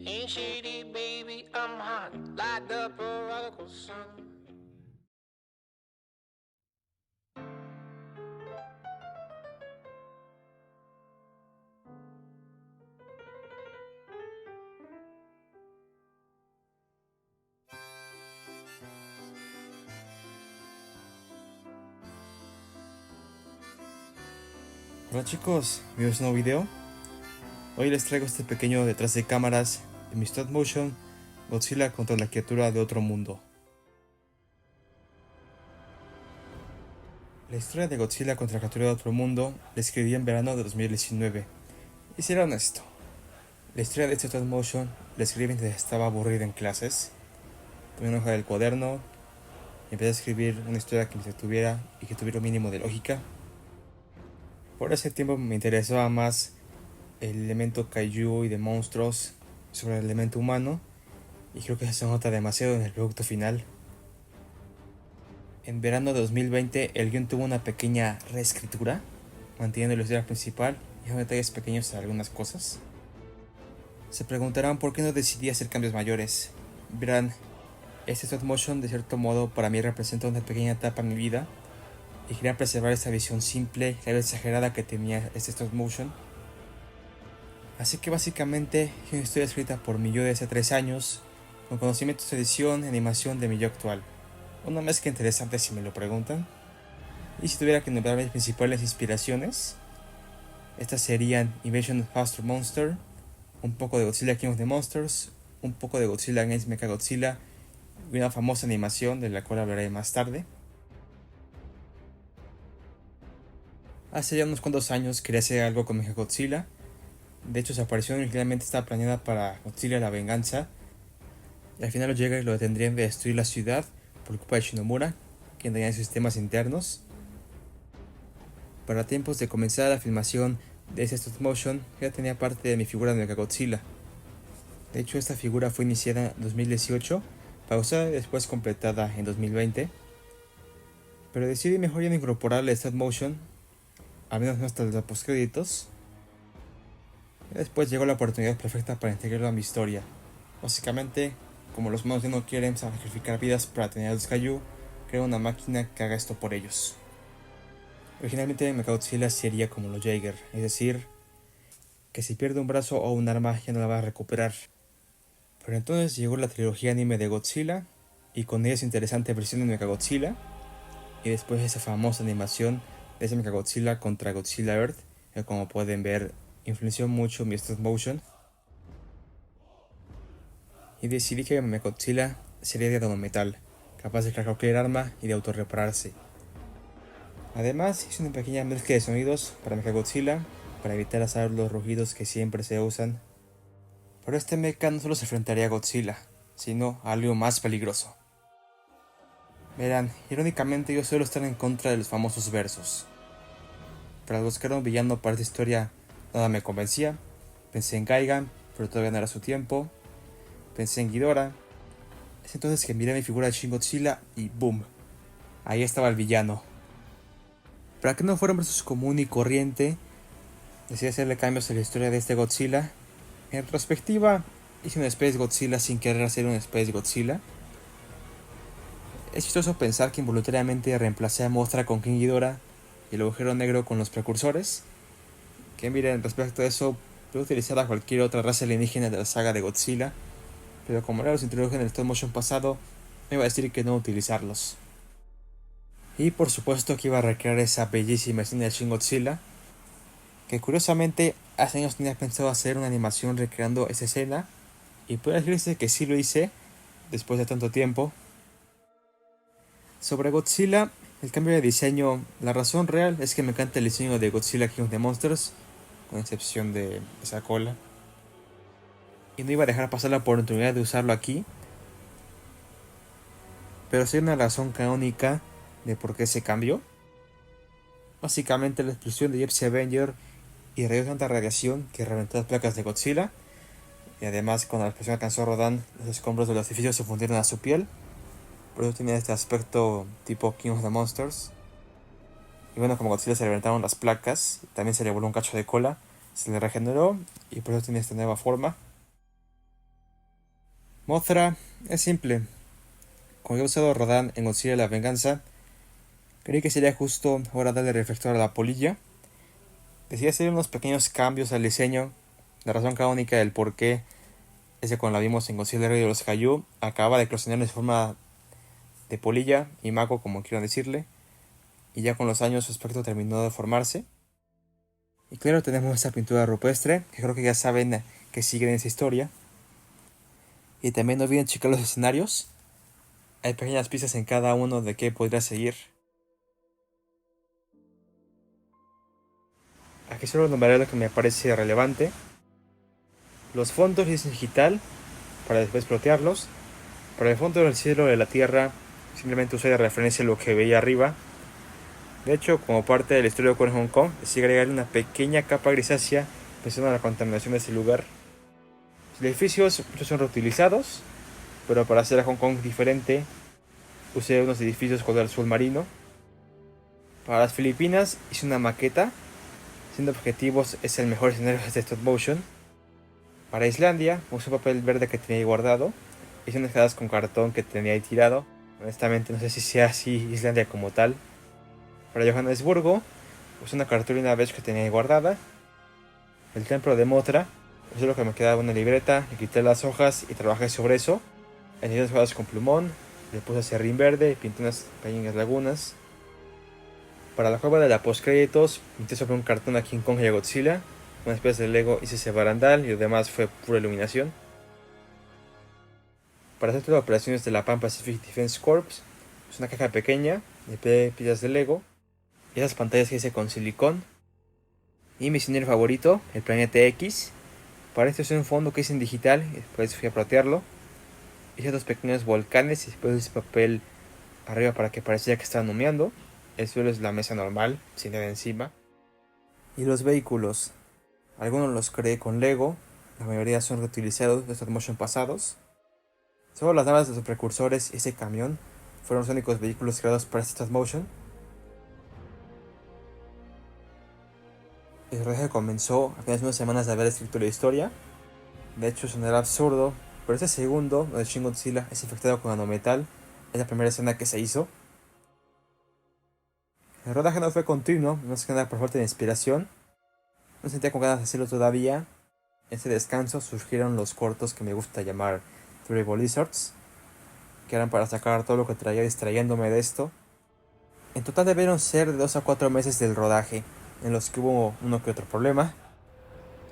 Ain't shady, baby, I'm hot, like the prodigal son. Hola chicos, bienvenidos a un nuevo video. Hoy les traigo este pequeño detrás de cámaras de mi stop motion Godzilla contra la criatura de otro mundo. La historia de Godzilla contra la criatura de otro mundo la escribí en verano de 2019. Y seré honesto, la historia de este stop motion la escribí mientras estaba aburrido en clases. Tomé una hoja del cuaderno y empecé a escribir una historia que me entretuviera y que tuviera un mínimo de lógica. Por ese tiempo me interesaba más el elemento kaiju y de monstruos sobre el elemento humano, y creo que se nota demasiado en el producto final. En verano de 2020 el guion tuvo una pequeña reescritura, manteniendo la historia principal y dejando detalles pequeños a algunas cosas. Se preguntarán por qué no decidí hacer cambios mayores. Verán, este stop motion de cierto modo para mí representa una pequeña etapa en mi vida, y quería preservar esa visión simple y exagerada que tenía este stop motion. Así que básicamente es una historia escrita por mi yo de hace 3 años, con conocimientos de edición y animación de mi yo actual. Una mezcla interesante si me lo preguntan. Y si tuviera que nombrar mis principales inspiraciones, estas serían Invasion of Astro Monster, un poco de Godzilla King of the Monsters, un poco de Godzilla Against Mechagodzilla y una famosa animación de la cual hablaré más tarde. Hace ya unos cuantos años quería hacer algo con Mechagodzilla. De hecho, su aparición originalmente estaba planeada para Godzilla la Venganza, y al final los Jaegers lo tendrían de destruir la ciudad por culpa de Shinomura, quien tenía sistemas internos. Para tiempos de comenzar la filmación de ese stop motion, ya tenía parte de mi figura de Mechagodzilla. De hecho, esta figura fue iniciada en 2018, pausada y después completada en 2020. Pero decidí mejor ya no incorporarle stop motion, al menos no hasta los postcréditos. Después llegó la oportunidad perfecta para integrarlo a mi historia. Básicamente, como los humanos ya no quieren sacrificar vidas para tener a los Kaiju, creo una máquina que haga esto por ellos. Originalmente Mechagodzilla sería como los Jaeger, es decir, que si pierde un brazo o un arma ya no la va a recuperar. Pero entonces llegó la trilogía anime de Godzilla, y con ella esa interesante versión de Mechagodzilla, y después esa famosa animación de ese Mechagodzilla contra Godzilla Earth, que como pueden ver influenció mucho mi stop motion. Y decidí que Mechagodzilla sería de metal, capaz de cargar cualquier arma y de autorrepararse. Además, hice una pequeña mezcla de sonidos para Mechagodzilla, para evitar hacer los rugidos que siempre se usan. Pero este mecha no solo se enfrentaría a Godzilla, sino a algo más peligroso. Verán, irónicamente yo suelo estar en contra de los famosos versos. Para buscar un villano para esta historia nada me convencía. Pensé en Gaigan, pero todavía no era su tiempo. Pensé en Ghidorah. Es entonces que miré mi figura de Shin Godzilla y ¡boom! Ahí estaba el villano. Para que no fuera un versus común y corriente, decidí hacerle cambios a la historia de este Godzilla. En retrospectiva, hice un Space Godzilla sin querer hacer un Space Godzilla. Es chistoso pensar que involuntariamente reemplacé a Mothra con King Ghidorah y el agujero negro con los precursores. Que miren, respecto a eso, puedo utilizar a cualquier otra raza alienígena de la saga de Godzilla, pero como ya los introduje en el stop motion pasado, me iba a decir que no utilizarlos. Y por supuesto que iba a recrear esa bellísima escena de Shin Godzilla, que curiosamente hace años tenía pensado hacer una animación recreando esa escena, y puede decirse que sí lo hice después de tanto tiempo. Sobre Godzilla, el cambio de diseño, la razón real es que me encanta el diseño de Godzilla King of the Monsters, con excepción de esa cola. Y no iba a dejar pasar la oportunidad de usarlo aquí, pero sí hay una razón canónica de por qué se cambió. Básicamente la explosión de Gypsy Avenger irradió tanta radiación que reventó las placas de Godzilla, y además cuando la explosión alcanzó a Rodan, los escombros del edificio se fundieron a su piel, por eso tenía este aspecto tipo King of the Monsters. Y bueno, como Godzilla se le reventaron las placas, también se le voló un cacho de cola, se le regeneró y por eso tiene esta nueva forma. Mothra es simple. Como he usado Rodan en Godzilla la Venganza, creí que sería justo ahora darle reflector a la polilla. Decidí hacer unos pequeños cambios al diseño. La razón canónica del por qué es que cuando la vimos en Godzilla el Rey de los Kaiju, acaba de eclosionar en forma de polilla y mago, como quieran decirle, y ya con los años su aspecto terminó de formarse. Y claro, tenemos esta pintura rupestre, que creo que ya saben que sigue en esa historia. Y también no olviden checar los escenarios. Hay pequeñas pistas en cada uno de qué podría seguir. Aquí solo nombraré lo que me parece relevante. Los fondos es digital, para después plotearlos. Para el fondo del cielo de la Tierra, simplemente usé de referencia lo que veía arriba. De hecho, como parte del estudio con Hong Kong, decidí agregarle una pequeña capa grisácea pensando en la contaminación de ese lugar. Los edificios, muchos son reutilizados, pero para hacer a Hong Kong diferente, usé unos edificios con el submarino. Para las Filipinas hice una maqueta, siendo objetivos es el mejor escenario de stop motion. Para Islandia usé papel verde que tenía ahí guardado, hice unas quedadas con cartón que tenía ahí tirado. Honestamente no sé si sea así Islandia como tal. Para Johannesburgo usé una cartulina beige que tenía ahí guardada. El templo de Mothra, usé lo que me quedaba una libreta, le quité las hojas y trabajé sobre eso. Añadí las hojas con plumón, le puse serrín verde y pinté unas pequeñas lagunas. Para la cueva de la postcréditos, pinté sobre un cartón a King Kong y a Godzilla. Una especie de Lego hice ese barandal y lo demás fue pura iluminación. Para hacer todas las operaciones de la Pan Pacific Defense Corps, es una caja pequeña de piezas de Lego y esas pantallas que hice con silicón. Y mi escenario favorito, el planeta X. Para esto es un fondo que hice en digital y después fui a platearlo. Hice dos pequeños volcanes y después hice papel arriba para que parecía que estaban humeando. El suelo es la mesa normal, sin nada encima. Y los vehículos. Algunos los creé con Lego, la mayoría son reutilizados de stop motion pasados. Solo las naves de los precursores y ese camión fueron los únicos vehículos creados para este stop motion. El rodaje comenzó apenas unas semanas de haber escrito la historia. De hecho sonará absurdo, pero este segundo, donde Shin Godzilla es infectado con nanometal, es la primera escena que se hizo. El rodaje no fue continuo, no es que nada por falta de inspiración. No sentía con ganas de hacerlo todavía. En este descanso surgieron los cortos que me gusta llamar Terrible Lizards, que eran para sacar todo lo que traía distrayéndome de esto. En total debieron ser de 2 a 4 meses del rodaje, en los que hubo uno que otro problema.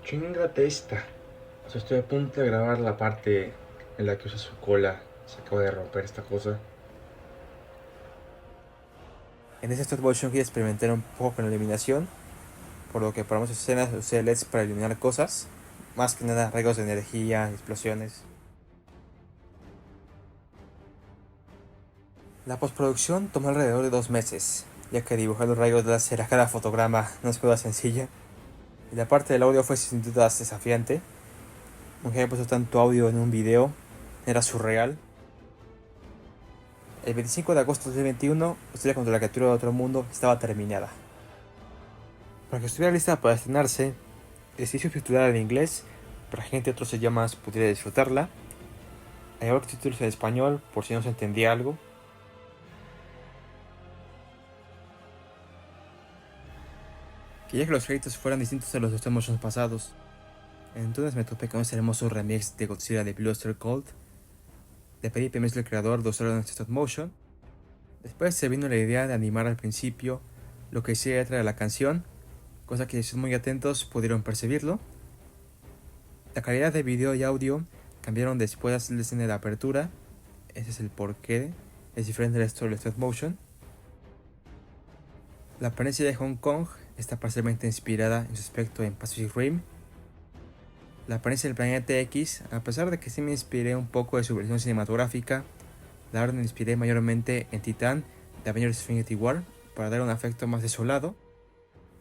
Chingate esta. O sea, estoy a punto de grabar la parte en la que usa su cola. Se acaba de romper esta cosa. En ese stop motion quería experimentar un poco con la iluminación, por lo que para muchas escenas usé LEDs para iluminar cosas, más que nada rayos de energía, explosiones. La postproducción tomó alrededor de 2 meses, ya que dibujar los rayos láser a cada fotograma no es cosa sencilla, y la parte del audio fue sin dudas desafiante. Nunca había puesto tanto audio en un video, era surreal. El 25 de agosto de 2021, Historia contra la captura de otro mundo estaba terminada. Para que estuviera lista para estrenarse, decidí subtitular en inglés para que gente de otros idiomas pudiera disfrutarla. Hay otros títulos en español por si no se entendía algo. Quería que los créditos fueran distintos a los de stop motion pasados. Entonces me topé con ese hermoso remix de Godzilla de Bluster Cold. Le pedí permiso al creador de usarlo en stop motion. Después se vino la idea de animar al principio lo que decía la letra de la canción, cosa que si son muy atentos pudieron percibirlo. La calidad de video y audio cambiaron después de la escena de apertura. Ese es el porqué. Es diferente del resto del stop motion. La apariencia de Hong Kong está parcialmente inspirada en su aspecto en Pacific Rim. La apariencia del planeta X, a pesar de que sí me inspiré un poco de su versión cinematográfica, la verdad me inspiré mayormente en Titan de Avengers Infinity War para dar un efecto más desolado.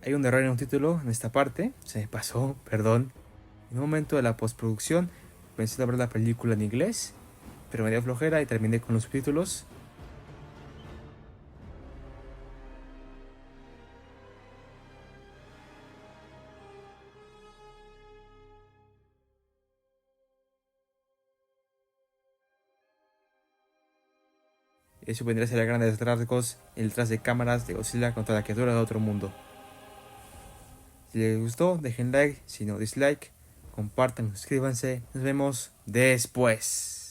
Hay un error en un título en esta parte, se me pasó, perdón. En un momento de la postproducción pensé en ver la película en inglés, pero me dio flojera y terminé con los subtítulos. Eso vendría a ser a grandes rasgos el detrás de cámaras de Godzilla contra la criatura de otro mundo. Si les gustó, dejen like, si no dislike, compartan, suscríbanse. Nos vemos después.